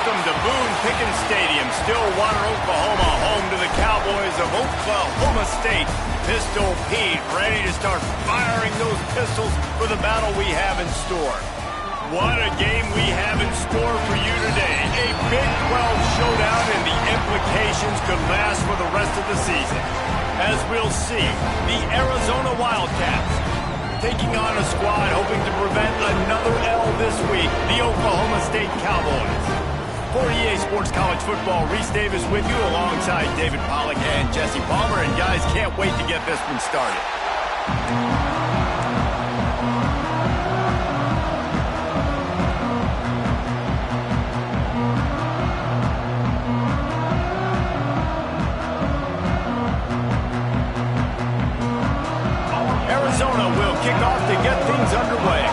Welcome to Boone Pickens Stadium, Stillwater, Oklahoma, home to the Cowboys of Oklahoma State. Pistol Pete ready to start firing those pistols for the battle we have in store. What a game we have in store for you today. A Big 12 showdown, and the implications could last for the rest of the season. As we'll see, the Arizona Wildcats taking on a squad hoping to prevent another L this week, the Oklahoma State Cowboys. For EA Sports College Football, Reese Davis with you alongside David Pollack and Jesse Palmer. And guys, can't wait to get this one started. Arizona will kick off to get things underway.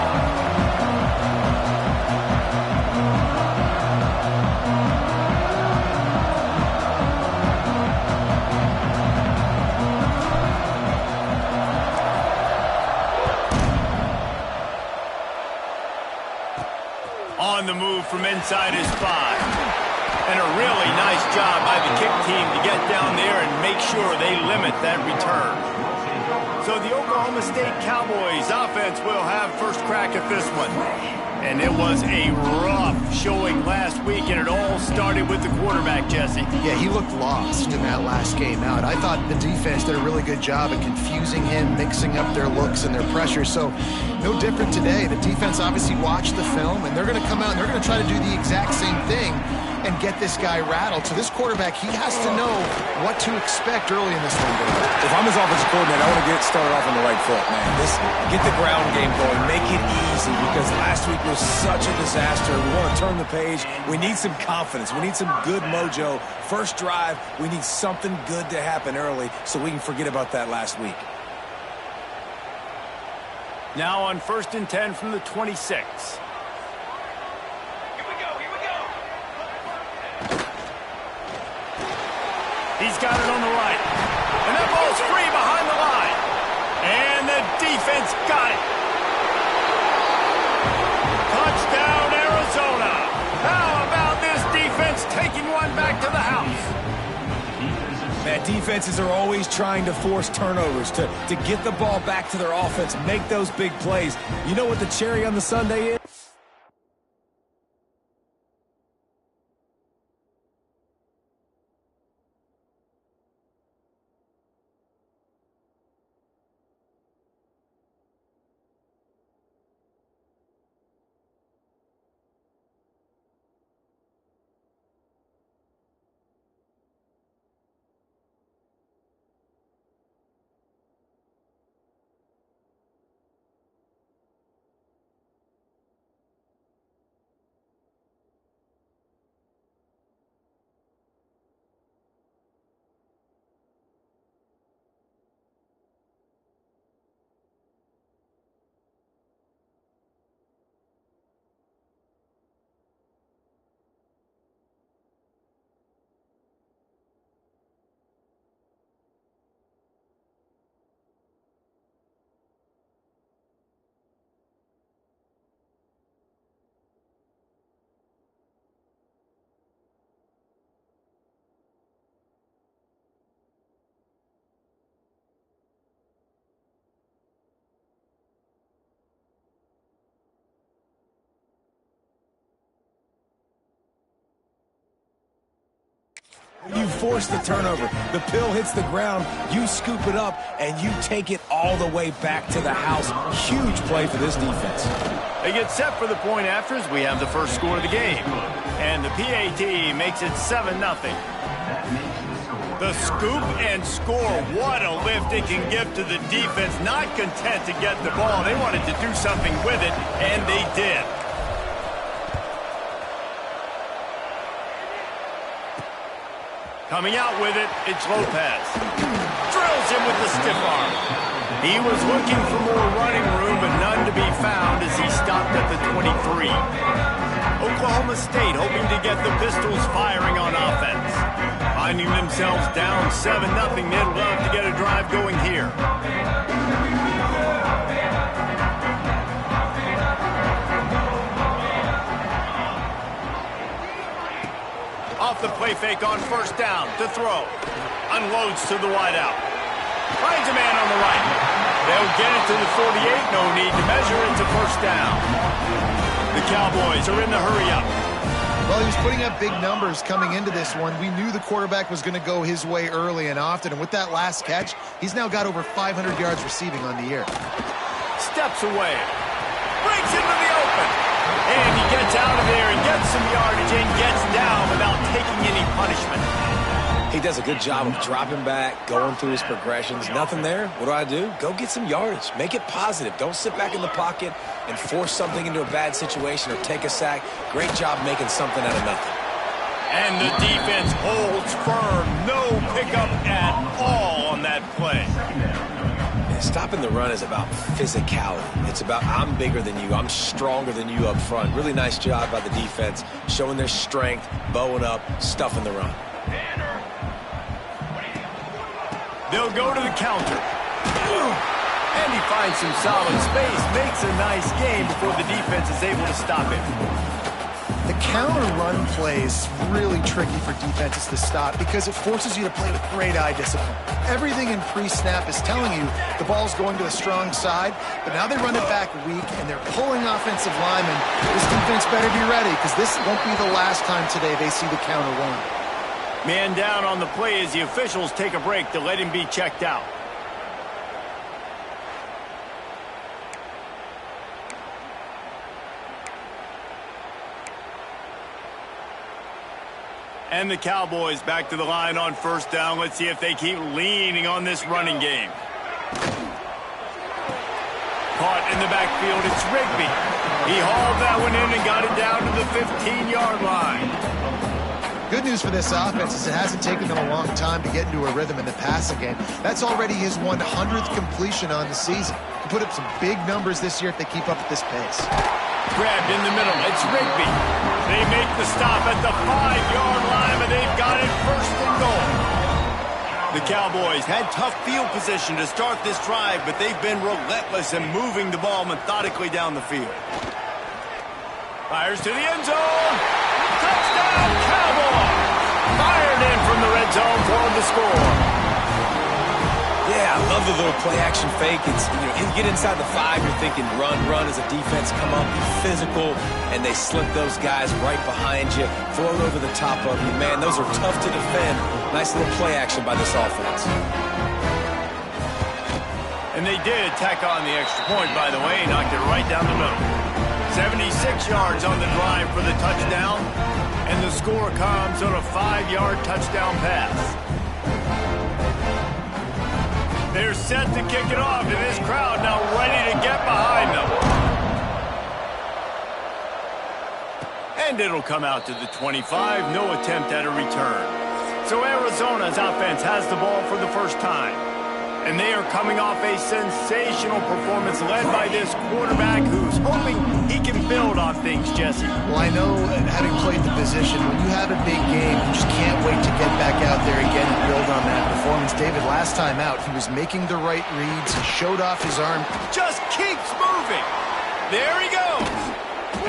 On the move from inside his 5. And a really nice job by the kick team to get down there and make sure they limit that return. So the Oklahoma State Cowboys offense will have first crack at this one. And it was a rough showing last week, and it all started with the quarterback, Jesse. Yeah, he looked lost in that last game out. I thought the defense did a really good job of confusing him, mixing up their looks and their pressure. So no different today. The defense obviously watched the film, and they're going to come out and they're going to try to do the exact same thing and get this guy rattled. So this quarterback, he has to know what to expect early in this one. If I'm his offensive coordinator, I want to get started off on the right foot, man. Get the ground game going, make it easy, because last week was such a disaster. We want to turn the page. We need some confidence. We need some good mojo. First drive, we need something good to happen early so we can forget about that last week. Now on 1st and 10 from the 26. He's got it on the right. And that ball's free behind the line. And the defense got it. Touchdown, Arizona. How about this defense taking one back to the house? Man, defenses are always trying to force turnovers, to get the ball back to their offense, make those big plays. You know what the cherry on the sundae is? You force the turnover. The pill hits the ground. You scoop it up, and you take it all the way back to the house. Huge play for this defense. They get set for the point after as we have the first score of the game. And the PAT makes it 7-0. The scoop and score. What a lift it can give to the defense. Not content to get the ball. They wanted to do something with it, and they did. Coming out with it, it's Lopez. Drills him with the stiff arm. He was looking for more running room, but none to be found as he stopped at the 23. Oklahoma State hoping to get the Pistols firing on offense. Finding themselves down 7-0, they'd love to get a drive going here. play fake on first down to throw. Unloads to the wideout. Finds a man on the right. They'll get it to the 48. No need to measure it to first down. The Cowboys are in the hurry-up. Well, he was putting up big numbers coming into this one. We knew the quarterback was going to go his way early and often, and with that last catch, he's now got over 500 yards receiving on the year. Steps away. Breaks into the open. And he gets out of there and gets some yardage and gets down without taking any punishment. He does a good job of dropping back, going through his progressions. Nothing there. What do? Go get some yardage. Make it positive. Don't sit back in the pocket and force something into a bad situation or take a sack. Great job making something out of nothing. And the defense holds firm. No pickup at all on that play. And stopping the run is about physicality. It's about I'm bigger than you. I'm stronger than you up front. Really nice job by the defense, showing their strength, bowing up, stuffing the run. They'll go to the counter. And he finds some solid space, makes a nice game before the defense is able to stop it. The counter run play is really tricky for defenses to stop because it forces you to play with great eye discipline. Everything in pre-snap is telling you the ball's going to the strong side, but now they run it back weak and they're pulling offensive linemen. This defense better be ready because this won't be the last time today they see the counter run. Man down on the play as the officials take a break to let him be checked out. And the Cowboys back to the line on first down. Let's see if they keep leaning on this running game. Caught in the backfield, it's Rigby. He hauled that one in and got it down to the 15-yard line. Good news for this offense is it hasn't taken them a long time to get into a rhythm in the passing game. That's already his 100th completion on the season. He put up some big numbers this year if they keep up at this pace. Grabbed in the middle, it's Rigby. They make the stop at the 5-yard line, and they've got it first and goal. The Cowboys had tough field position to start this drive, but they've been relentless in moving the ball methodically down the field. Fires to the end zone. Touchdown, Cowboys! Fired in from the red zone for the score. Yeah, I love the little play-action fake. It's, you get inside the 5, you're thinking run as a defense, come up, be physical, and they slip those guys right behind you, throw it over the top of you. Man, those are tough to defend. Nice little play-action by this offense. And they did tack on the extra point, by the way, knocked it right down the middle. 76 yards on the drive for the touchdown, and the score comes on a 5-yard touchdown pass. They're set to kick it off, and this crowd now ready to get behind them. And it'll come out to the 25, no attempt at a return. So Arizona's offense has the ball for the first time. And they are coming off a sensational performance led by this quarterback who's hoping he can build on things, Jesse. Well, I know, having played the position, when you have a big game, you just can't wait to get back out there again and build on that performance. David, last time out, he was making the right reads. He showed off his arm. Just keeps moving. There he goes.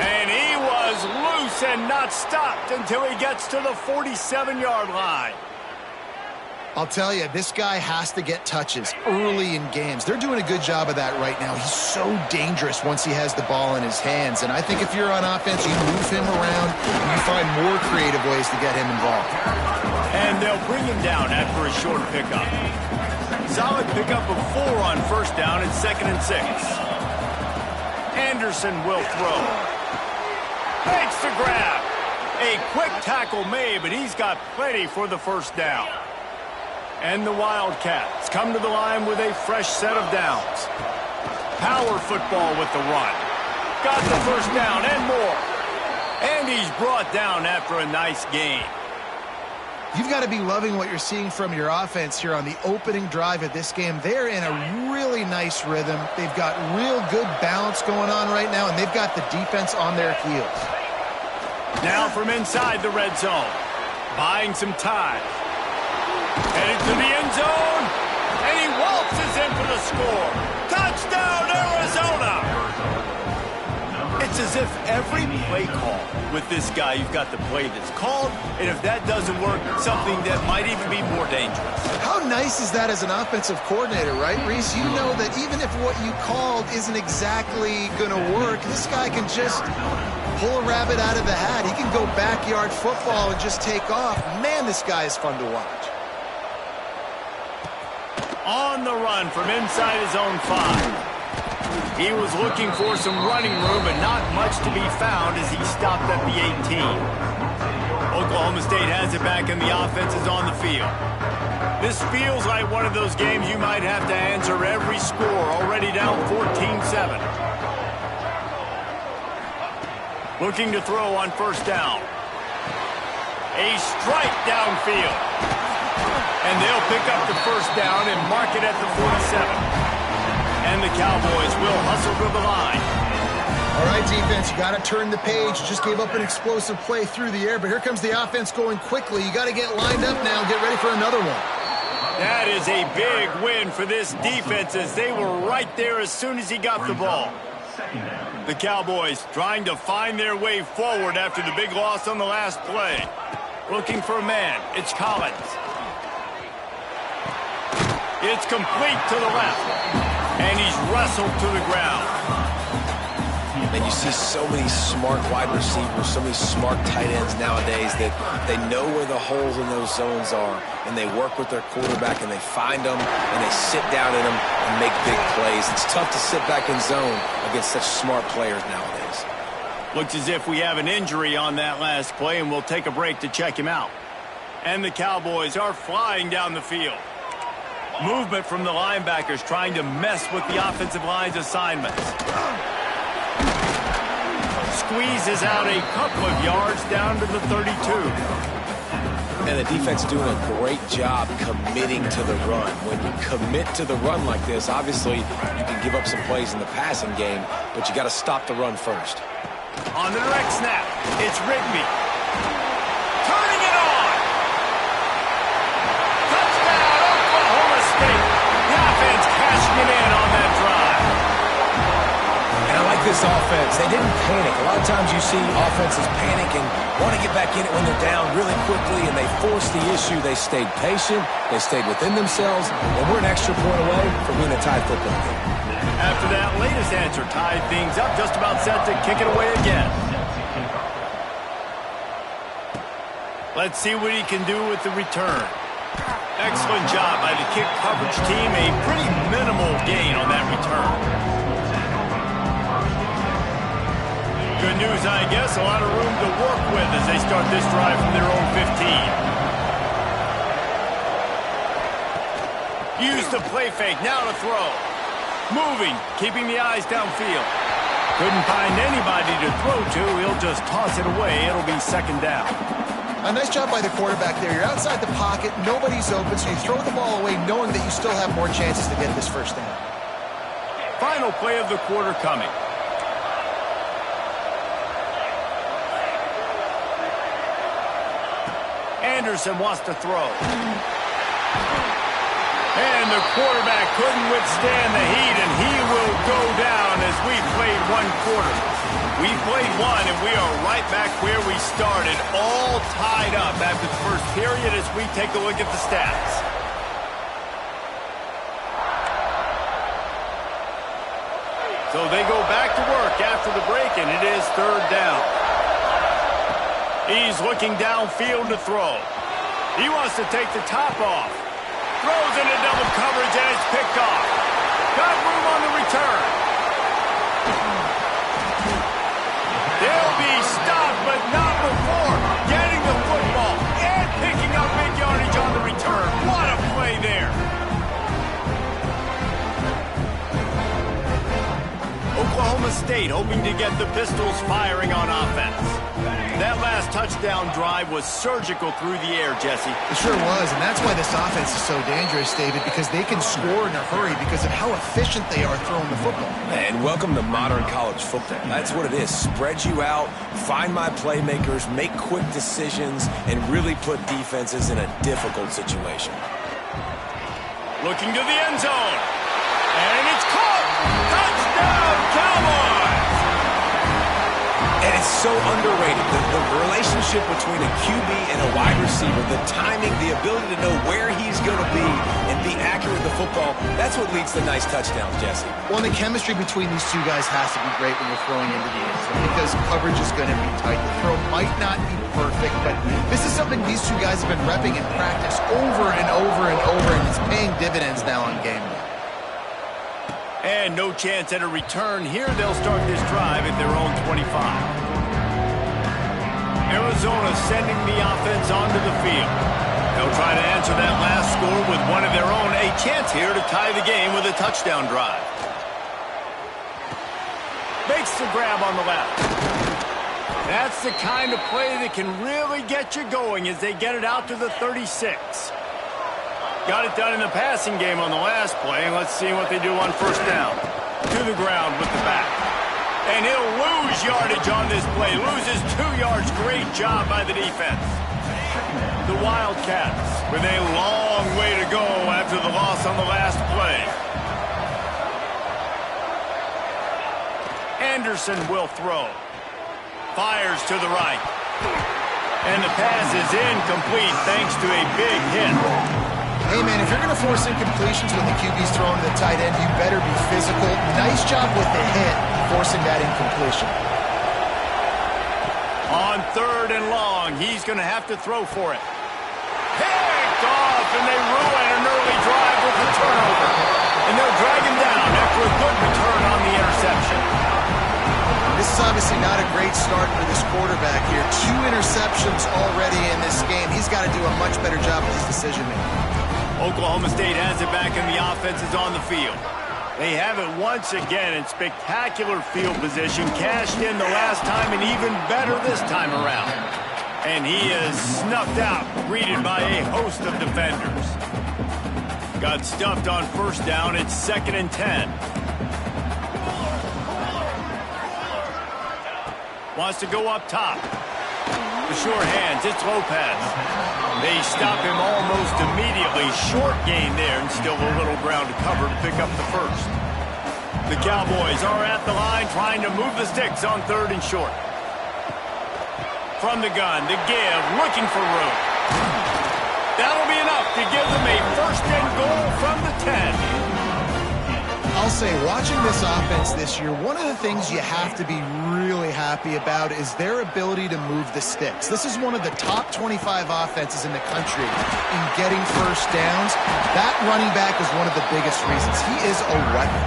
And he was loose and not stopped until he gets to the 47-yard line. I'll tell you, this guy has to get touches early in games. They're doing a good job of that right now. He's so dangerous once he has the ball in his hands. And I think if you're on offense, you move him around, and you find more creative ways to get him involved. And they'll bring him down after a short pickup. Solid pickup of 4 on first down and 2nd and 6. Anderson will throw. Makes the grab. A quick tackle made, but he's got plenty for the first down. And the Wildcats come to the line with a fresh set of downs. Power football with the run. Got the first down and more. And he's brought down after a nice gain. You've got to be loving what you're seeing from your offense here on the opening drive of this game. They're in a really nice rhythm. They've got real good balance going on right now, and they've got the defense on their heels. Now from inside the red zone. Buying some time. Headed to the end zone, and he waltzes in for the score. Touchdown, Arizona! It's It's as if every play call with this guy, you've got the play that's called, and if that doesn't work, something that might even be more dangerous. How nice is that as an offensive coordinator, right, Reese? You know that even if what you called isn't exactly going to work, this guy can just pull a rabbit out of the hat. He can go backyard football and just take off. Man, this guy is fun to watch. On the run from inside his own 5. He was looking for some running room, but not much to be found as he stopped at the 18. Oklahoma State has it back, and the offense is on the field. This feels like one of those games you might have to answer every score, already down 14-7. Looking to throw on first down. A strike downfield. And they'll pick up the first down and mark it at the 47. And the Cowboys will hustle to the line. All right, defense, you got to turn the page. Just gave up an explosive play through the air, but here comes the offense going quickly. You got to get lined up now and get ready for another one. That is a big win for this defense as they were right there as soon as he got the ball. The Cowboys trying to find their way forward after the big loss on the last play. Looking for a man. It's Collins. It's complete to the left. And he's wrestled to the ground. And you see so many smart wide receivers, so many smart tight ends nowadays that they know where the holes in those zones are, and they work with their quarterback, and they find them, and they sit down in them and make big plays. It's tough to sit back in zone against such smart players nowadays. Looks as if we have an injury on that last play, and we'll take a break to check him out. And the Cowboys are flying down the field. Movement from the linebackers trying to mess with the offensive line's assignments. Squeezes out a couple of yards down to the 32. And the defense doing a great job committing to the run. When you commit to the run like this, obviously you can give up some plays in the passing game, but you got to stop the run first. On the direct snap, it's Rigby. Turning it on. Touchdown, Oklahoma State. The offense cashing it in on that drive. And I like this offense. They didn't panic. A lot of times you see offenses panic and want to get back in it when they're down really quickly, and they forced the issue. They stayed patient. They stayed within themselves, and we're an extra point away from winning a tied football game. After that latest answer tied things up, just about set to kick it away again. Let's see what he can do with the return. Excellent job by the kick coverage team. A pretty minimal gain on that return. Good news, I guess. A lot of room to work with as they start this drive from their own 15. Use the play fake. Now to throw. Moving, keeping the eyes downfield. Couldn't find anybody to throw to. He'll just toss it away. It'll be second down. A nice job by the quarterback there. You're outside the pocket. Nobody's open, so you throw the ball away knowing that you still have more chances to get this first down. Final play of the quarter coming. Anderson wants to throw. And the quarterback couldn't withstand the heat, and he will go down as we played one quarter. We played one, and we are right back where we started, all tied up after the first period as we take a look at the stats. So they go back to work after the break, and it is third down. He's looking downfield to throw. He wants to take the top off. Throws into double coverage and it's picked off. Got room on the return. They'll be stopped, but not before getting the football and picking up big yardage on the return. What a play there. Oklahoma State hoping to get the Pistols firing on offense. That last touchdown drive was surgical through the air, Jesse. It sure was, and that's why this offense is so dangerous, David, because they can score in a hurry because of how efficient they are throwing the football. And welcome to modern college football. That's what it is. Spread you out, find my playmakers, make quick decisions, and really put defenses in a difficult situation. Looking to the end zone. And it's caught! Touchdown, Cowboys! so underrated. The relationship between a QB and a wide receiver, the timing, the ability to know where he's going to be and be accurate with the football, that's what leads to nice touchdowns, Jesse. Well, the chemistry between these two guys has to be great when you're throwing into the end zone because coverage is going to be tight. The throw might not be perfect, but this is something these two guys have been repping in practice over and over and over, and it's paying dividends now on game day. And no chance at a return here. They'll start this drive at their own 25. Arizona sending the offense onto the field. They'll try to answer that last score with one of their own. A chance here to tie the game with a touchdown drive. Makes the grab on the left. That's the kind of play that can really get you going as they get it out to the 36. Got it done in the passing game on the last play, and let's see what they do on first down. To the ground with the back. And he'll lose yardage on this play. Loses 2 yards. Great job by the defense. The Wildcats with a long way to go after the loss on the last play. Anderson will throw. Fires to the right. And the pass is incomplete thanks to a big hit. Hey, man, if you're going to force incompletions when the QB's throwing to the tight end, you better be physical. Nice job with the hit, forcing that incompletion. On 3rd and long, he's going to have to throw for it. Picked off, and they ruin an early drive with the turnover. And they'll drag him down after a good return on the interception. This is obviously not a great start for this quarterback here. 2 interceptions already in this game. He's got to do a much better job with his decision-making. Oklahoma State has it back, and the offense is on the field. They have it once again in spectacular field position. Cashed in the last time, and even better this time around. And he is snuffed out, greeted by a host of defenders. Got stuffed on first down. It's 2nd and 10. Wants to go up top. The short hands, it's Lopez. They stop him almost immediately. Short gain there, and still a little ground to cover to pick up the first. The Cowboys are at the line trying to move the sticks on 3rd and short. From the gun, the give, looking for room. That'll be enough to give them a 1st and goal from the 10. I'll say, watching this offense this year, one of the things you have to be really happy about is their ability to move the sticks. This is one of the top 25 offenses in the country in getting first downs. That running back is one of the biggest reasons. He is a weapon.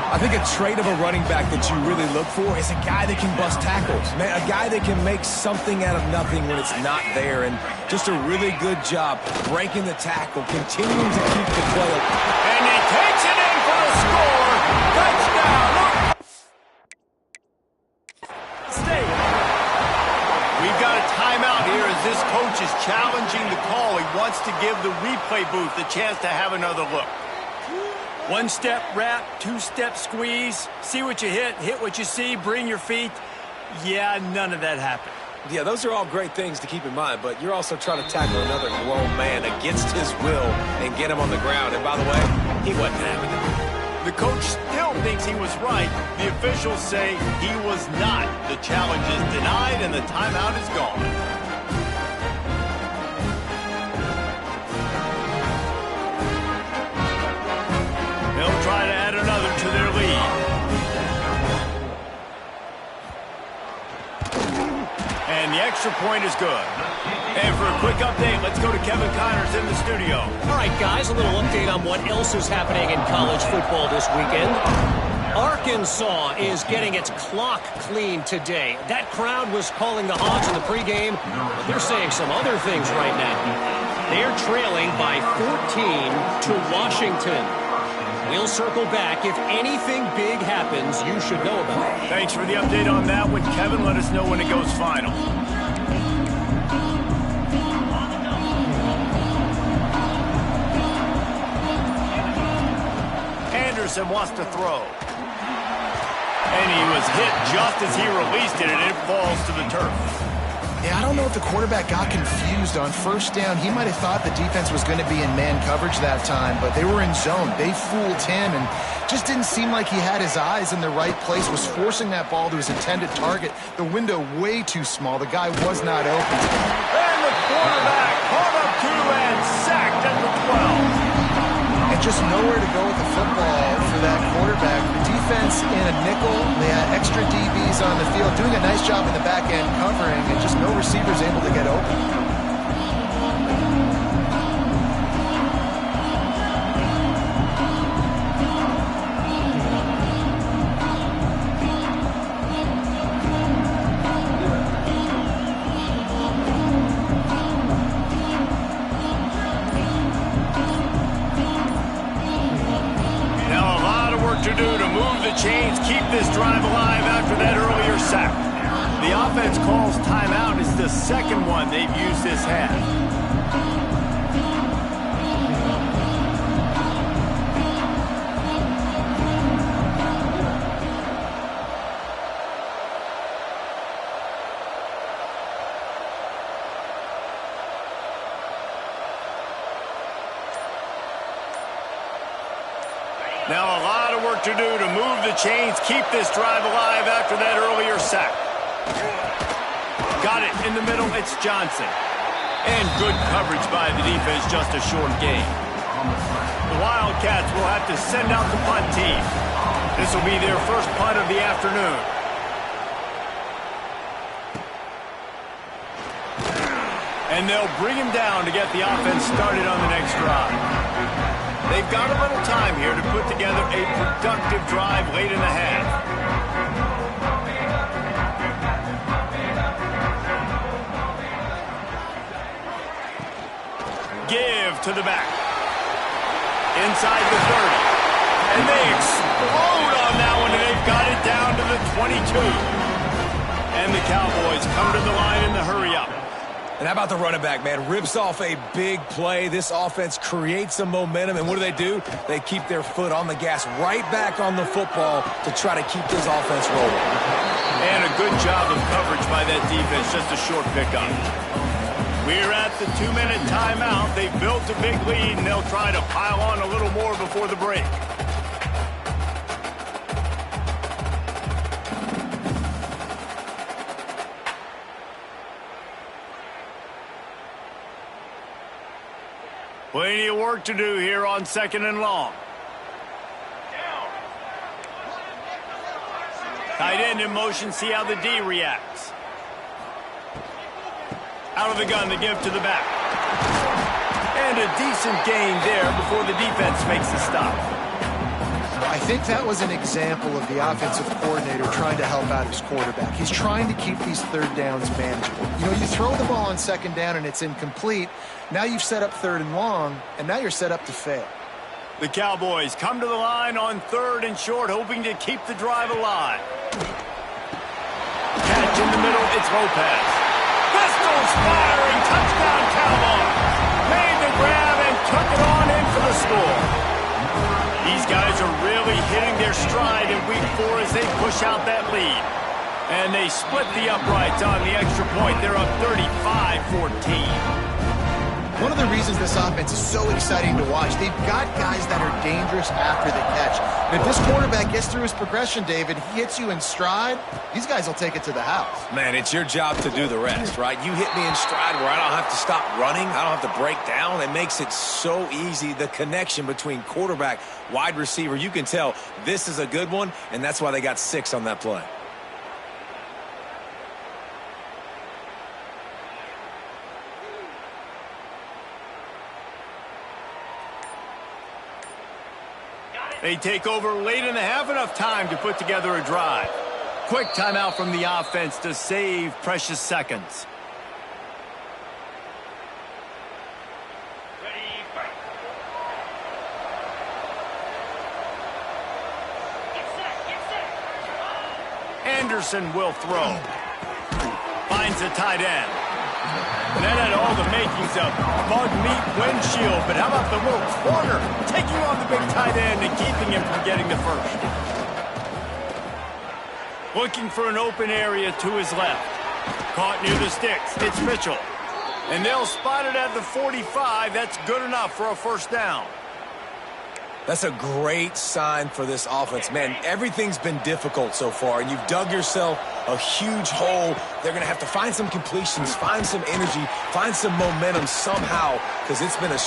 I think a trait of a running back that you really look for is a guy that can bust tackles, man, a guy that can make something out of nothing when it's not there, and just a really good job breaking the tackle, continuing to keep the play. And he takes it in for the score. Touchdown. Stay. We've got a timeout here as this coach is challenging the call. He wants to give the replay booth a chance to have another look. 1-step wrap, 2-step squeeze, see what you hit what you see, bring your feet. Yeah, none of that happened. Yeah, those are all great things to keep in mind, but you're also trying to tackle another grown man against his will and get him on the ground. And by the way, he wasn't having it. The coach still thinks he was right. The officials say he was not. The challenge is denied and the timeout is gone. They'll try to add another to their lead. And the extra point is good. And for a quick update, let's go to Kevin Connors in the studio. All right, guys, a little update on what else is happening in college football this weekend. Arkansas is getting its clock cleaned today. That crowd was calling the Hogs in the pregame, but they're saying some other things right now. They're trailing by 14 to Washington. We'll circle back. If anything big happens, you should know about it. Thanks for the update on that one, Kevin. Let us know when it goes final. Anderson wants to throw. And he was hit just as he released it, and it falls to the turf. Yeah, I don't know if the quarterback got confused on first down. He might have thought the defense was going to be in man coverage that time, but they were in zone. They fooled him and just didn't seem like he had his eyes in the right place, was forcing that ball to his intended target. The window way too small. The guy was not open. And the quarterback caught up to and sacked at the 12. And just nowhere to go with the football for that quarterback. The defense in a nickel, they had extra DBs on the field, doing a nice job in the back end covering, and just no receivers able to get open. Chains keep this drive alive after that earlier sack. The offense calls timeout. It's the second one they've used this half. Now a lot of work to do to move the chains, keep this drive alive after that earlier sack. Got it in the middle, it's Johnson. And good coverage by the defense, just a short gain. The Wildcats will have to send out the punt team. This will be their first punt of the afternoon. And they'll bring him down to get the offense started on the next drive. They've got a little time here to put together a productive drive late in the half. Give to the back. Inside the 30. And they explode on that one, and they've got it down to the 22. And the Cowboys come to the line in the hurry-up. And how about the running back, man? Rips off a big play. This offense creates some momentum, and what do? They keep their foot on the gas right back on the football to try to keep this offense rolling. And a good job of coverage by that defense, just a short pickup. We're at the 2-minute timeout. They've built a big lead, and they'll try to pile on a little more before the break. Plenty of work to do here on 2nd and long. Tight end in motion, see how the D reacts. Out of the gun, the give to the back. And a decent gain there before the defense makes the stop. I think that was an example of the offensive coordinator trying to help out his quarterback. He's trying to keep these third downs manageable. You know, you throw the ball on 2nd down and it's incomplete. Now you've set up 3rd and long, and now you're set up to fail. The Cowboys come to the line on 3rd and short, hoping to keep the drive alive. Catch in the middle, it's Lopez. Pistols firing, touchdown Cowboys. Made the grab and took it on in for the score. These guys are really hitting their stride in week 4 as they push out that lead. And they split the uprights on the extra point. They're up 35-14. One of the reasons this offense is so exciting to watch, they've got guys that are dangerous after the catch. And if this quarterback gets through his progression, David, he hits you in stride, these guys will take it to the house. Man, it's your job to do the rest, right? You hit me in stride where I don't have to stop running. I don't have to break down. It makes it so easy, the connection between quarterback, wide receiver. You can tell this is a good one, and that's why they got 6 on that play. They take over late in the half, enough time to put together a drive. Quick timeout from the offense to save precious seconds. Anderson will throw. Finds a tight end. And that had all the makings of bug meat windshield. But how about the little corner taking on the big tight end and keeping him from getting the first? Looking for an open area to his left. Caught near the sticks. It's Mitchell. And they'll spot it at the 45. That's good enough for a first down. That's a great sign for this offense. Man, everything's been difficult so far, and you've dug yourself a huge hole. They're going to have to find some completions, find some energy, find some momentum somehow, because it's been a...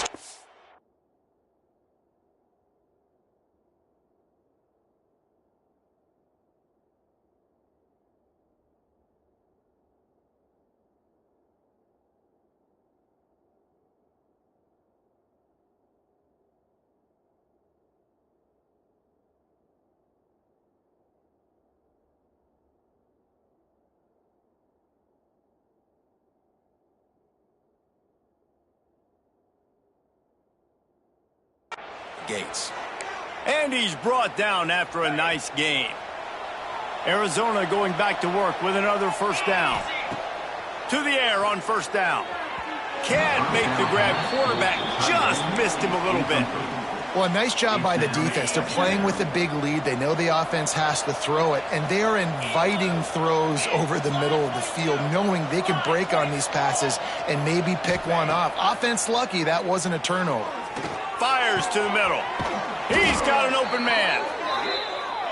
Gates. And he's brought down after a nice game. Arizona going back to work with another first down. To the air on first down. Can't make the grab. Quarterback just missed him a little bit. Well, a nice job by the defense. They're playing with a big lead. They know the offense has to throw it, and they are inviting throws over the middle of the field, knowing they can break on these passes and maybe pick one off. Offense lucky that wasn't a turnover. Fires to the middle. He's got an open man.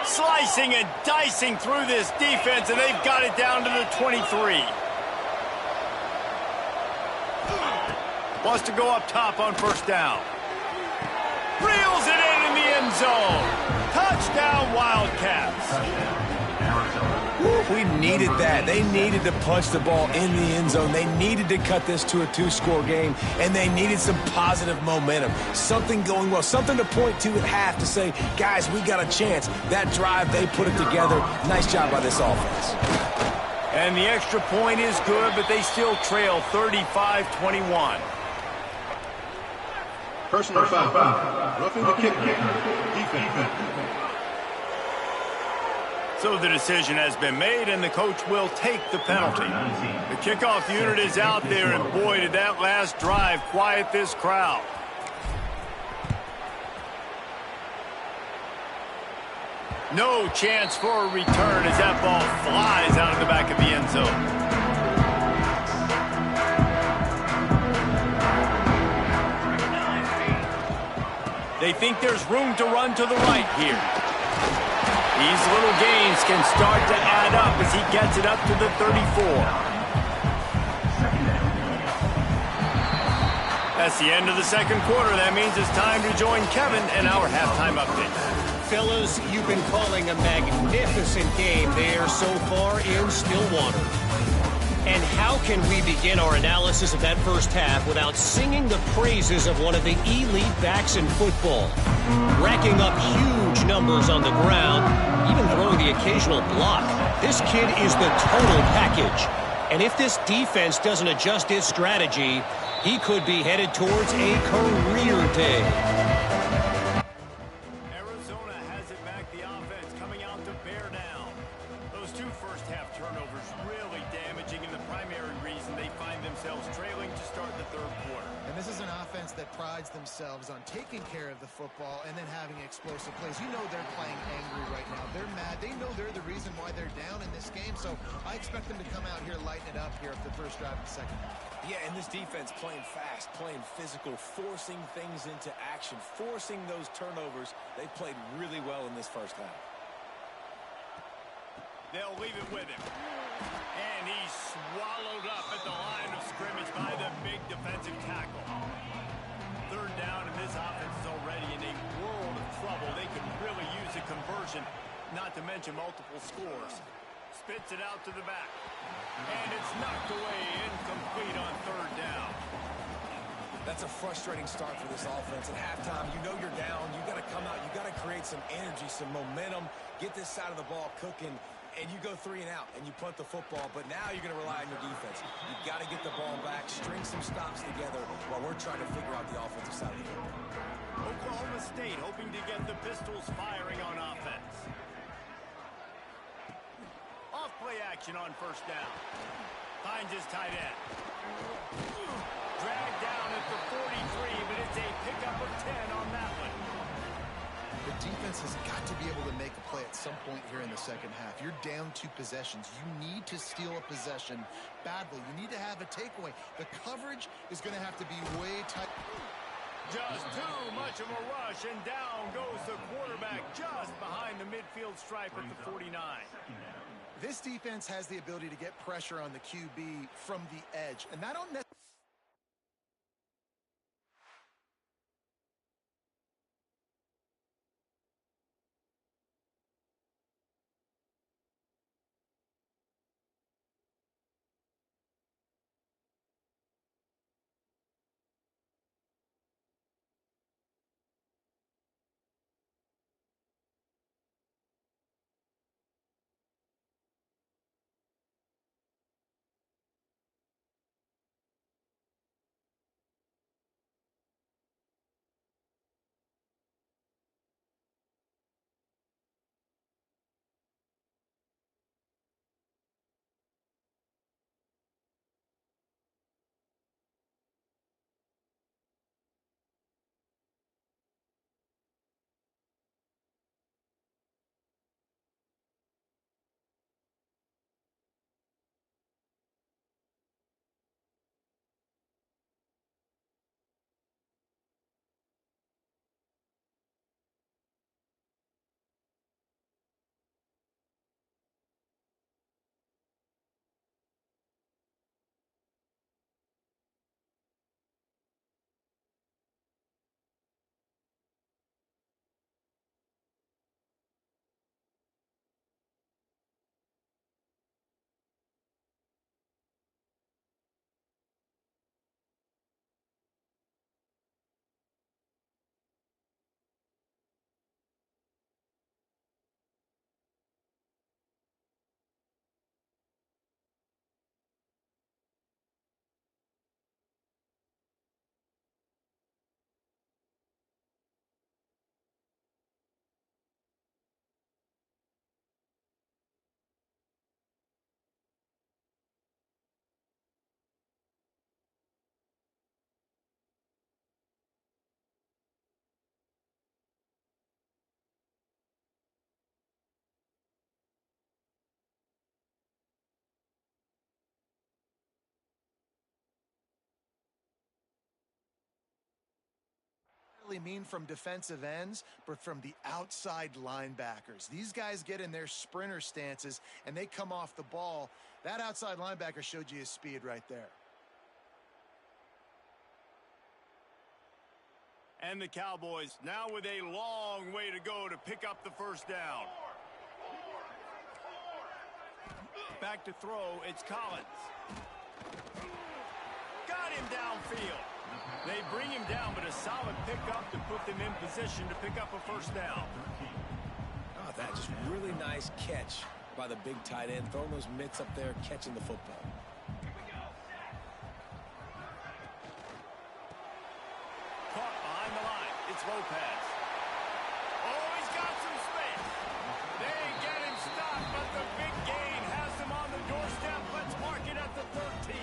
Slicing and dicing through this defense, and they've got it down to the 23. Wants to go up top on first down. Reels it in the end zone. Touchdown, Wildcats. We needed that. They needed to punch the ball in the end zone. They needed to cut this to a two-score game, and they needed some positive momentum. Something going well, something to point to at half to say, guys, we got a chance. That drive, they put it together. Nice job by this offense. And the extra point is good, but they still trail 35-21. Personal foul. Roughing the kicker. Defense. So the decision has been made, and the coach will take the penalty. The kickoff unit is out there, and boy, did that last drive quiet this crowd. No chance for a return as that ball flies out of the back of the end zone. They think there's room to run to the right here. These little gains can start to add up as he gets it up to the 34. That's the end of the second quarter. That means it's time to join Kevin in our halftime update. Fellas, you've been calling a magnificent game there so far in Stillwater. And how can we begin our analysis of that first half without singing the praises of one of the elite backs in football? Racking up huge numbers on the ground, even throwing the occasional block. This kid is the total package. And if this defense doesn't adjust its strategy, he could be headed towards a career day. Arizona has it back, the offense coming out to bear down. Those two first-half turnovers really damaging, and the primary reason they find themselves trailing to start the third quarter. And this is an offense that prides themselves on taking care of the football and then having explosive plays. You know they're playing angry right now. They're mad. They know they're the reason why they're down in this game, so I expect them to come out here, lighten it up here at the first drive of the second half. Yeah, and this defense playing fast, playing physical, forcing things into action, forcing those turnovers. They played really well in this first half. They'll leave it with him. And he's swallowed up at the line of scrimmage by the big defensive tackle. Third down, and this offense is already in a world of trouble. They could really use a conversion, not to mention multiple scores. Spits it out to the back. And it's knocked away, incomplete on third down. That's a frustrating start for this offense. At halftime, you know you're down. You got to come out. You got to create some energy, some momentum, get this side of the ball cooking, and you go 3 and out, and you punt the football. But now you're going to rely on your defense. You've got to get the ball back, string some stops together while we're trying to figure out the offensive side of the football. Oklahoma State hoping to get the Pistols firing on offense. Off-play action on first down. Finds his tight end. Dragged down at the 43, but it's a pickup of 10 on that one. the defense has got to be able to make a play at some point here in the second half. You're down 2 possessions. You need to steal a possession badly. You need to have a takeaway. The coverage is going to have to be way tight. Just too much of a rush, and down goes the quarterback just behind the midfield stripe at the 49. This defense has the ability to get pressure on the QB from the edge, and I don't necessarily... mean from defensive ends, but from the outside linebackers. These guys get in their sprinter stances and they come off the ball. That outside linebacker showed you his speed right there. And the Cowboys now with a long way to go to pick up the first down. Back to throw, it's Collins. Got him downfield. They bring him down, but a solid pickup to put them in position to pick up a first down. Oh, that just really nice catch by the big tight end, throwing those mitts up there, catching the football. Caught behind the line. It's Lopez. Oh, he's got some space. They get him stopped, but the big gain has him on the doorstep. Let's mark it at the 13.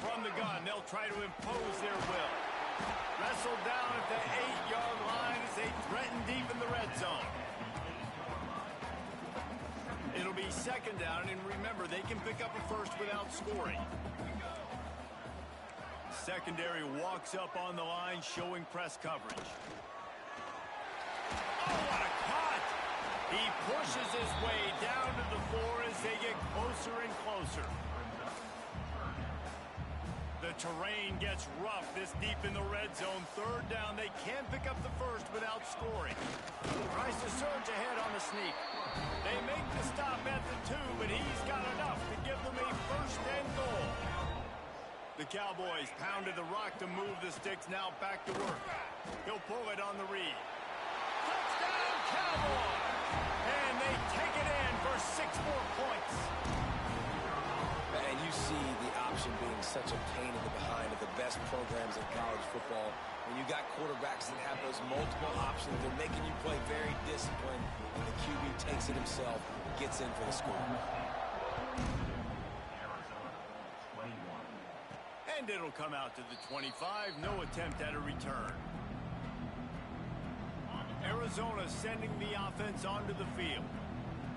From the gun, they'll try to impose their will. Wrestled down at the 8-yard line as they threaten deep in the red zone. It'll be second down, and remember, they can pick up a first without scoring. Secondary walks up on the line, showing press coverage. Oh, what a cut! He pushes his way down to the floor as they get closer and closer. The terrain gets rough this deep in the red zone. Third down, they can pick up the first without scoring. Tries to surge ahead on the sneak. They make the stop at the 2, but he's got enough to give them a first and goal. The Cowboys pounded the rock to move the sticks, now back to work. He'll pull it on the read. Touchdown, Cowboys! And they take it in for 6 more points. And you see the option being such a pain in the behind of the best programs in college football. When you got quarterbacks that have those multiple options, they're making you play very disciplined, and the QB takes it himself, gets in for the score. And And it'll come out to the 25. No attempt at a return. Arizona sending the offense onto the field.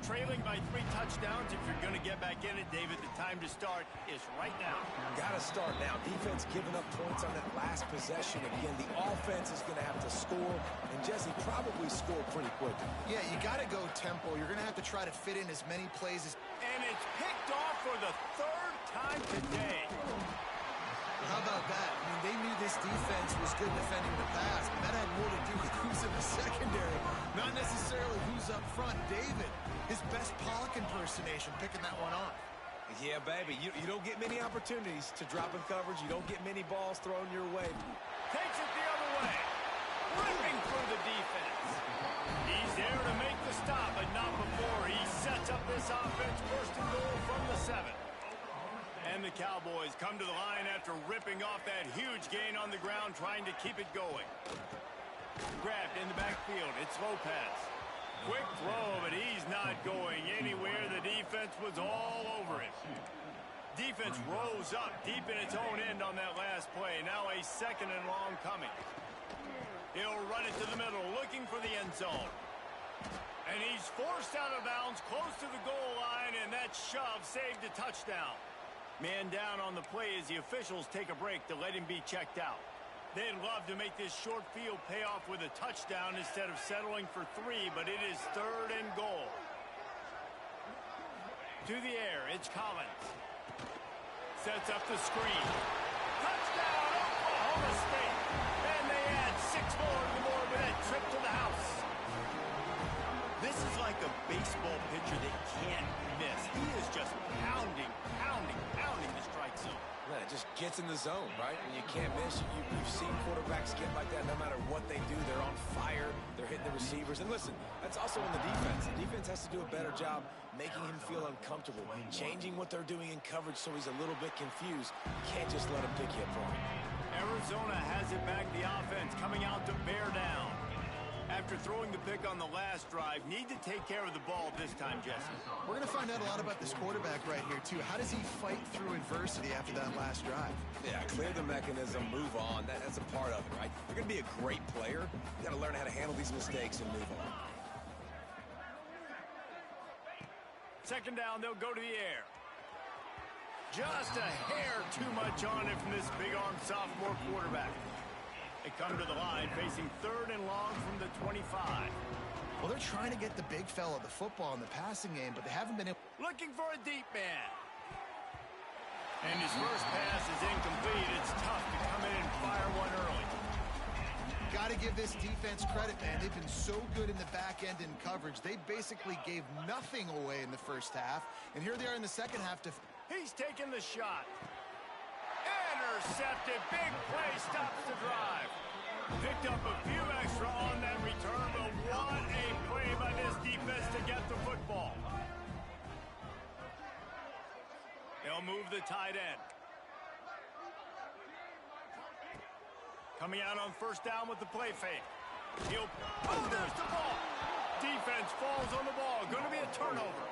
Trailing by 3 touchdowns. If you're going to get back in it, David, the time to start is right now. Got to start now. Defense giving up points on that last possession. Again, the offense is going to have to score, and Jesse probably scored pretty quick. Yeah, you got to go tempo. You're going to have to try to fit in as many plays as... And it's picked off for the 3rd time today. How about that? I mean, they knew this defense was good defending the pass, but that had more to do with who's in the secondary, not necessarily who's up front. David, his best Pollock impersonation, picking that one off. Yeah, baby, you don't get many opportunities to drop in coverage. You don't get many balls thrown your way. Takes it the other way. Ripping through the defense. He's there to make the stop, but not before he sets up this offense. 1st and goal from the 7. And the Cowboys come to the line after ripping off that huge gain on the ground, trying to keep it going. Grabbed in the backfield. It's Lopez. Quick throw, but he's not going anywhere. The defense was all over him. Defense rose up deep in its own end on that last play. Now a 2nd and long coming. He'll run it to the middle, looking for the end zone. And he's forced out of bounds, close to the goal line, and that shove saved a touchdown. Man down on the play as the officials take a break to let him be checked out. They'd love to make this short field pay off with a touchdown instead of settling for 3, but it is 3rd and goal. To the air, it's Collins. Sets up the screen. Touchdown, Oklahoma State. And they add 6 more to the board with that trip to the house. This is like a baseball pitcher that can't miss. He is just pounding the strike zone. Man, it just gets in the zone, right? And you can't miss. You've seen quarterbacks get like that. No matter what they do, they're on fire. They're hitting the receivers. And listen, that's also on the defense. The defense has to do a better job making him feel uncomfortable, changing what they're doing in coverage so he's a little bit confused. You can't just let him pick you apart. Arizona has it back. The offense coming out to bear down. After throwing the pick on the last drive, need to take care of the ball this time, Jesse. We're going to find out a lot about this quarterback right here, too. How does he fight through adversity after that last drive? Yeah, clear the mechanism, move on. That's a part of it, right? You're going to be a great player. You got to learn how to handle these mistakes and move on. 2nd down, they'll go to the air. Just a hair too much on it from this big-arm sophomore quarterback. They come to the line facing 3rd and long from the 25. Well, they're trying to get the big fella the football in the passing game, but they haven't been able... Looking for a deep man. And his first pass is incomplete. It's tough to come in and fire one early. Got to give this defense credit, man. They've been so good in the back end in coverage. They basically gave nothing away in the first half, and here they are in the second half to... He's taking the shot. Intercepted. Big play stops the drive. Picked up a few extra on that return, but what a play by this defense to get the football. They'll move the tight end. Coming out on 1st down with the play fake. There's the ball. Defense falls on the ball. Going to be a turnover.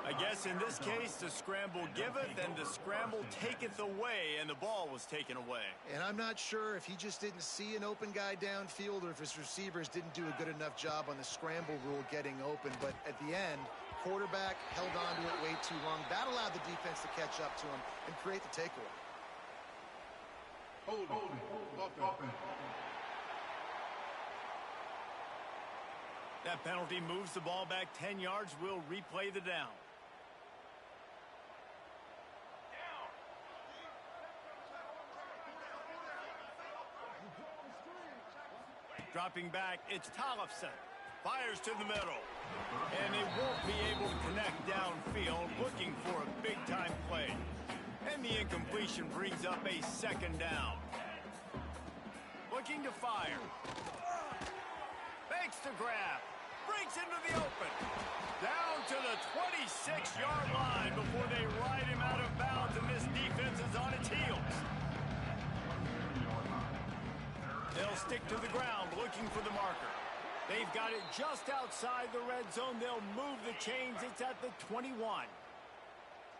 I guess in this case, the scramble giveth and the scramble taketh away, and the ball was taken away. And I'm not sure if he just didn't see an open guy downfield or if his receivers didn't do a good enough job on the scramble rule getting open. But at the end, quarterback held on to it way too long. That allowed the defense to catch up to him and create the takeaway. Offense. That penalty moves the ball back 10 yards. We'll replay the down. Dropping back, it's Tollefson. Fires to the middle. And they won't be able to connect downfield, looking for a big-time play. And the incompletion brings up a 2nd down. Looking to fire. Makes the grab. Breaks into the open. Down to the 26-yard line before they ride him out of bounds, and this defense is on its heels. They'll stick to the ground looking for the marker. They've got it just outside the red zone. They'll move the chains. It's at the 21.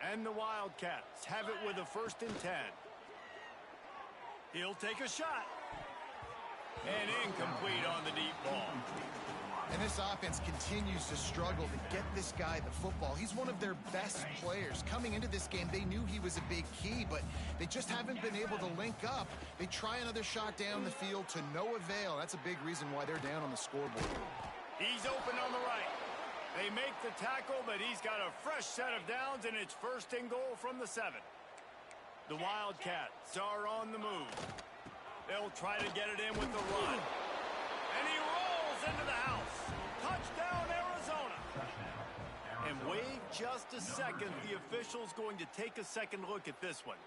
And the Wildcats have it with a 1st and 10. He'll take a shot. And incomplete on the deep ball. And this offense continues to struggle to get this guy the football. He's one of their best players. Coming into this game, they knew he was a big key, but they just haven't been able to link up. They try another shot down the field to no avail. That's a big reason why they're down on the scoreboard. He's open on the right. They make the tackle, but he's got a fresh set of downs, and it's 1st and goal from the 7. The Wildcats are on the move. They'll try to get it in with the run. And he rolls into the house. Touchdown, Arizona. And wait just a second. The official's going to take a second look at this one.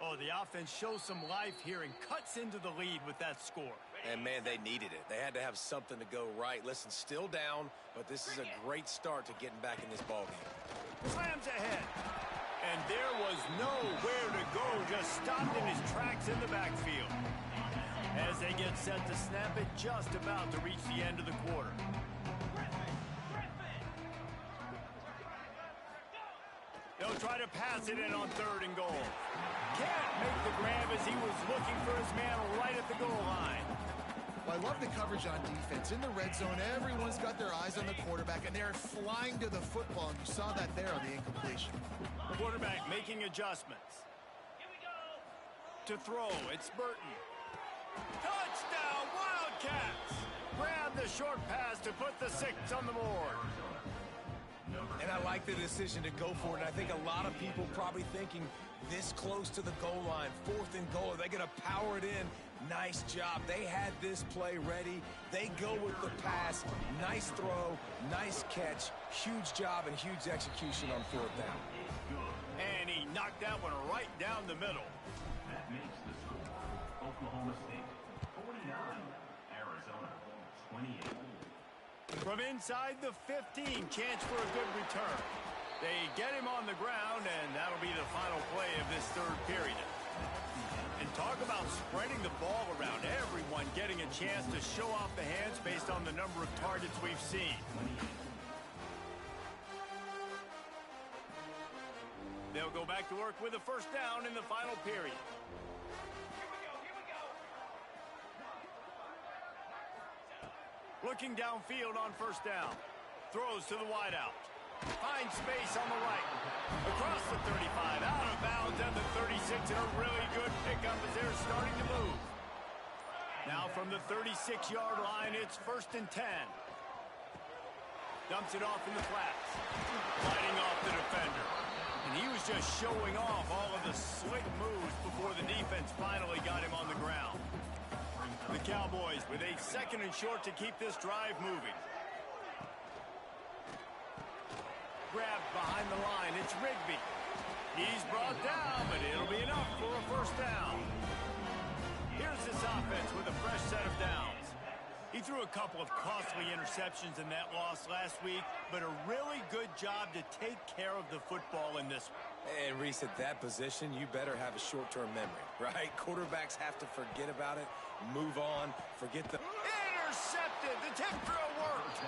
Oh, the offense shows some life here and cuts into the lead with that score. And, man, they needed it. They had to have something to go right. Listen, still down, but this is a great start to getting back in this ballgame. Slams ahead. And there was nowhere to go, just stopped in his tracks in the backfield. As they get set to snap it, just about to reach the end of the quarter. They'll try to pass it in on 3rd and goal. Can't make the grab as he was looking for his man right at the goal line. Well, I love the coverage on defense. In the red zone, everyone's got their eyes on the quarterback, and they're flying to the football, and you saw that there on the incompletion. The quarterback making adjustments. To throw, it's Burton. Touchdown, Wildcats! Grab the short pass to put the 6 on the board. And I like the decision to go for it. And I think a lot of people probably thinking this close to the goal line, 4th and goal, are they going to power it in? Nice job. They had this play ready. They go with the pass. Nice throw, nice catch. Huge job and huge execution on 4th down. And he knocked that one right down the middle. That makes the score. Oklahoma State 49, Arizona 28. From inside the 15, chance for a good return. They get him on the ground, and that'll be the final play of this 3rd period. And talk about spreading the ball around, everyone getting a chance to show off the hands based on the number of targets we've seen. They'll go back to work with a 1st down in the final period. Looking downfield on 1st down. Throws to the wideout. Finds space on the right. Across the 35, out of bounds at the 36, and a really good pickup as they're starting to move. Now from the 36-yard line, it's 1st and 10. Dumps it off in the flats. Sliding off the defender. And he was just showing off all of the slick moves before the defense finally got him on the ground. The Cowboys with a 2nd and short to keep this drive moving. Grabbed behind the line, it's Rigby. He's brought down, but it'll be enough for a 1st down. Here's this offense with a fresh set of downs. He threw a couple of costly interceptions in that loss last week, but a really good job to take care of the football in this one. And Reese, at that position, you better have a short-term memory, right? Quarterbacks have to forget about it, move on, forget the... Intercepted! The tip drill worked!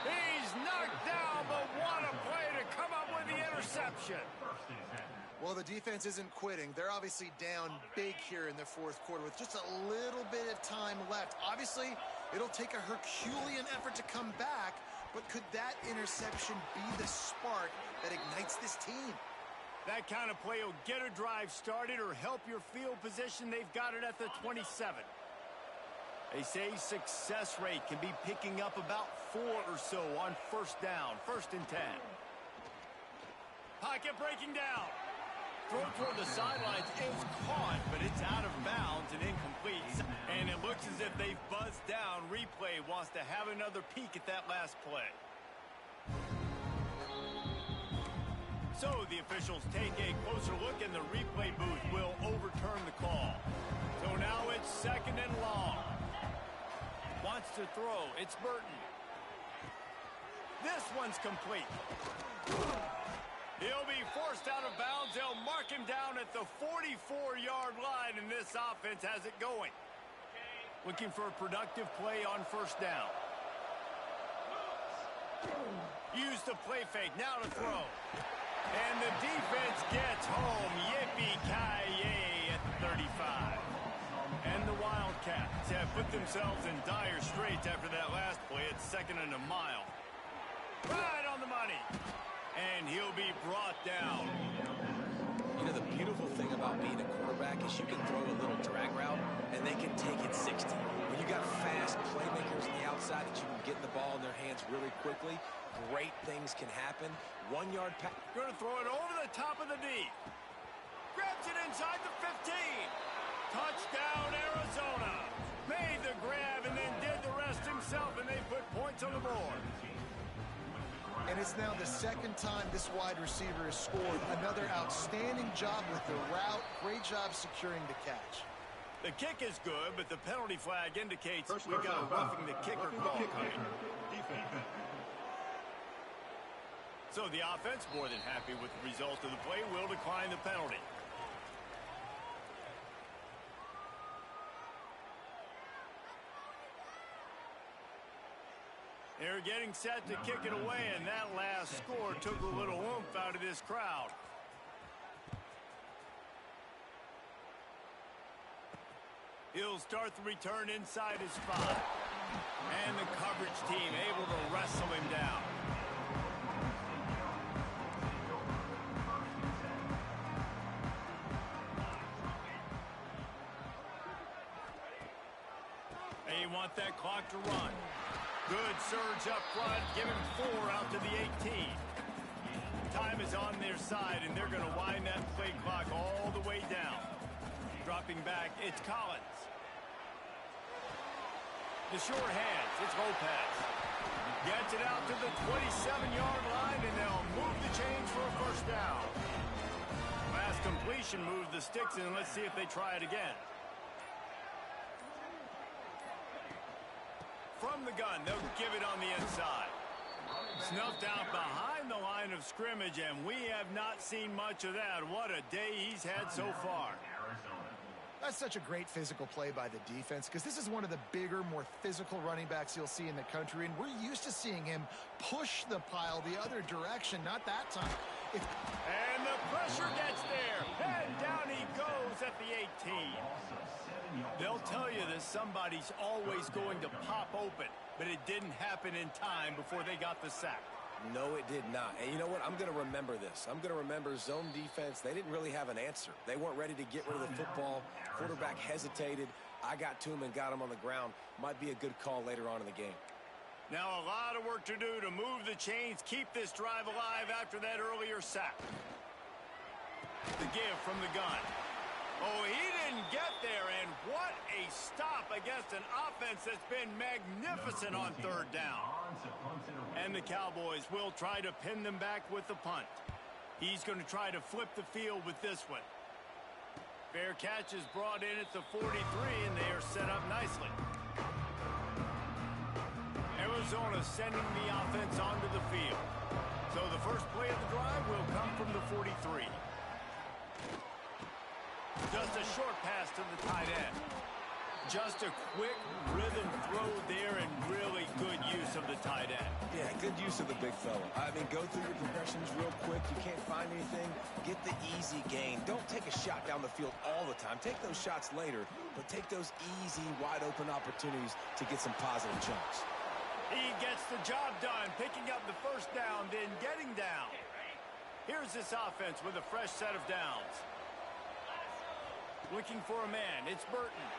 He's knocked down, but what a play to come up with the interception! Well, the defense isn't quitting. They're obviously down big here in the 4th quarter with just a little bit of time left. Obviously, it'll take a Herculean effort to come back, but could that interception be the spark that ignites this team? That kind of play will get a drive started or help your field position. They've got it at the 27. They say success rate can be picking up about 4 or so on 1st down, 1st and 10. Pocket breaking down. Throw toward the sidelines is caught, but it's out of bounds and incomplete. And it looks as if they've buzzed down. Replay wants to have another peek at that last play. So the officials take a closer look, and the replay booth will overturn the call. So now it's 2nd and long. Wants to throw. It's Burton. This one's complete. He'll be forced out of bounds. They'll mark him down at the 44-yard line, and this offense has it going. Looking for a productive play on 1st down. Use the play fake. Now to throw. And the defense gets home. Yippee-ki-yay at the 35. And the Wildcats have put themselves in dire straits after that last play at 2nd and a mile. Right on the money. And he'll be brought down. You know, the beautiful thing about being a quarterback is you can throw a little drag route, and they can take it 60. When you got fast playmakers on the outside that you can get the ball in their hands really quickly, great things can happen. 1 yard pass. Going to throw it over the top of the D. Grabs it inside the 15. Touchdown, Arizona. Made the grab and then did the rest himself, and they put points on the board. And it's now the 2nd time this wide receiver has scored. Another outstanding job with the route. Great job securing the catch. The kick is good, but the penalty flag indicates we've got a roughing the kicker call coming. Defense. So the offense, more than happy with the result of the play, will decline the penalty. They're getting set to kick it away, and that last score took a little oomph out of this crowd. He'll start the return inside his 5. And the coverage team able to wrestle him down. They want that clock to run. Good surge up front, give him 4 out to the 18. Time is on their side, and they're going to wind that play clock all the way down. Dropping back, it's Collins. The short hands, it's Lopez. Gets it out to the 27-yard line, and they'll move the chains for a first down. Last completion moved the sticks, and let's see if they try it again. From the gun, they'll give it on the inside. Snuffed out behind the line of scrimmage, and we have not seen much of that. What a day he's had so far. That's such a great physical play by the defense because this is one of the bigger, more physical running backs you'll see in the country, and we're used to seeing him push the pile the other direction, not that time. And the pressure gets there, and down he goes at the 18. They'll tell you that somebody's always going to pop open, but it didn't happen in time before they got the sack. No, it did not. And you know what? I'm going to remember this. I'm going to remember zone defense. They didn't really have an answer. They weren't ready to get rid of the football. Quarterback hesitated. I got to him and got him on the ground. Might be a good call later on in the game. Now a lot of work to do to move the chains, keep this drive alive after that earlier sack. The give from the gun. Oh, he didn't get there, and what a stop against an offense that's been magnificent on 3rd down. And the Cowboys will try to pin them back with the punt. He's going to try to flip the field with this one. Fair catch is brought in at the 43, and they are set up nicely. Arizona sending the offense onto the field. So the first play of the drive will come from the 43. Just a short pass to the tight end. Just a quick rhythm throw there and really good use of the tight end. Yeah, good use of the big fella. I mean, go through your progressions real quick. You can't find anything. Get the easy gain. Don't take a shot down the field all the time. Take those shots later, but take those easy, wide-open opportunities to get some positive chunks. He gets the job done, picking up the first down, then getting down. Here's this offense with a fresh set of downs. Looking for a man. It's Burton.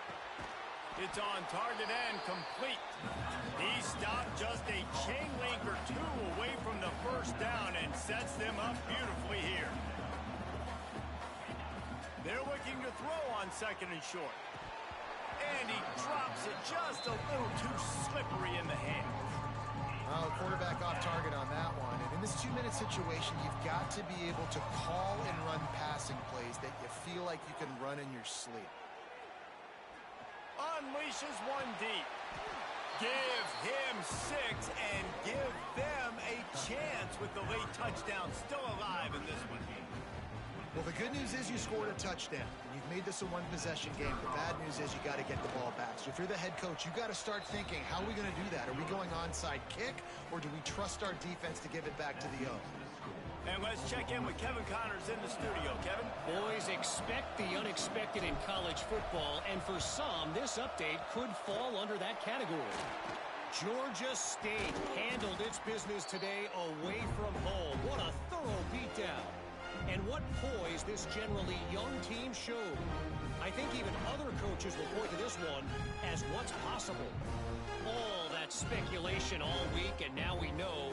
It's on target and complete. He stopped just a chain link or 2 away from the first down and sets them up beautifully here. They're looking to throw on 2nd and short. And he drops it just a little too slippery in the hands. Oh, quarterback off target on that one. And in this 2-minute situation, you've got to be able to call and run passing plays that you feel like you can run in your sleep. Unleashes one deep. Give him 6 and give them a chance with the late touchdown still alive in this one. Well, the good news is you scored a touchdown, and you've made this a one-possession game. The bad news is you got to get the ball back. So if you're the head coach, you got to start thinking, how are we going to do that? Are we going onside kick, or do we trust our defense to give it back to the O? And let's check in with Kevin Connors in the studio. Kevin? Boys, expect the unexpected in college football, and for some, this update could fall under that category. Georgia State handled its business today away from home. What a thorough beatdown. And what poise this generally young team showed. I think even other coaches will point to this one as what's possible. All that speculation all week, and now we know.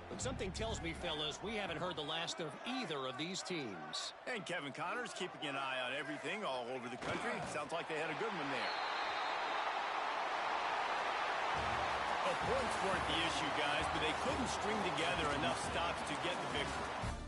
But something tells me, fellas, we haven't heard the last of either of these teams. And Kevin Connors keeping an eye on everything all over the country. Sounds like they had a good one there. A points weren't the issue, guys, but they couldn't string together enough stops to get the victory.